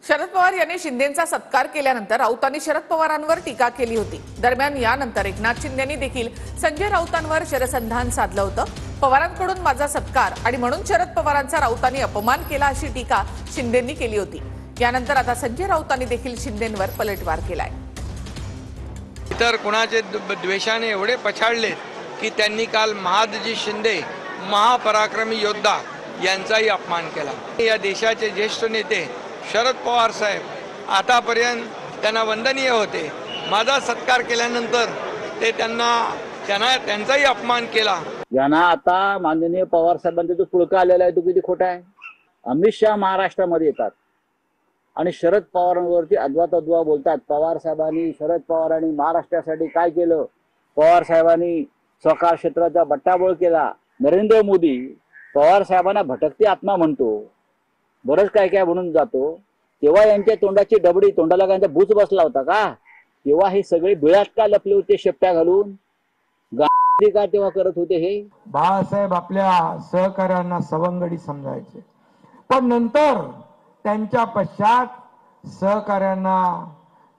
शरद पवार यांनी शिंदेंचा सत्कार केल्यानंतर राऊतांनी शरद पवारांवर टीका केली होती। दरम्यान यानंतर एकनाथ शिंदेंनी देखील संजय राऊतांवर शरसंधान साधलं होतं। पवारांकडून माझा सत्कार आणि म्हणून शरद पवारांचा राऊतांनी अपमान केला अशी टीका शिंदेंनी केली होती। यानंतर आता संजय राऊतांनी देखील शिंदेंवर पलटवार केलाय। इतर कुणाचे द्वेषाने एवढे पछाडले की त्यांनी काल महादजी शिंदे महापराक्रमी योद्धा यांचाही अपमान केला। या देशाचे ज्येष्ठ नेते शरद पवार साहेब आतापर्यंत त्यांना वंदनीय होते। माझा सत्कार केल्यानंतर ते त्यांचाही अपमान केला। यांना आता माननीय पवार साहेबांचा जो पुळका आलेला आहे तो किती खोटा आहे। अमित शहा महाराष्ट्रामध्ये येतात आणि शरद पवारांवरती अद्वा बोलतात। पवार साहेबांनी शरद पवारांनी महाराष्ट्रासाठी काय केलं, पवार साहेबांनी सहकार क्षेत्राचा बट्टाबोळ केला। नरेंद्र मोदी पवार साहेबांना भटकती आत्मा म्हणतो, बरंच काय काय म्हणून जातो। तेव्हा यांच्या तोंडाची डबडी, तोंडाला काय बूच बसला होता का? तेव्हा हे सगळे बिळात का लपले होते शेपट्या घालून? का तेव्हा करत होते हे? बाळासाहेब आपल्या सहकार्यांना सवंगडी समजायचे, पण नंतर त्यांच्या पश्चात सहकार्यांना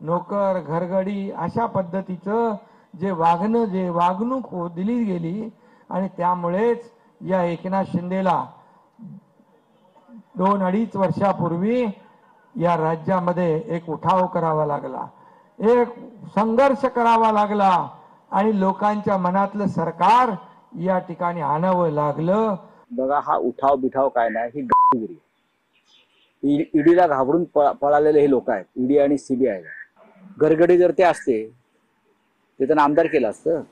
नोकर घरगडी अशा पद्धतीचं जे वागणूक दिली गेली आणि त्यामुळेच या एकनाथ शिंदेला 2-2.5 वर्षापूर्वी या राज्यामध्ये एक उठाव करावा लागला, एक संघर्ष करावा लागला आणि लोकांच्या मनातलं सरकार या ठिकाणी आणावं लागलं। बघा, हा उठाव बिठाव काय नाही, ही गावगिरी। ईडीला घाबरून पळालेले हे लोक आहेत, ईडी आणि सीबीआय। गरगडी जर ते असते ते त्यांना आमदार केलं असतं।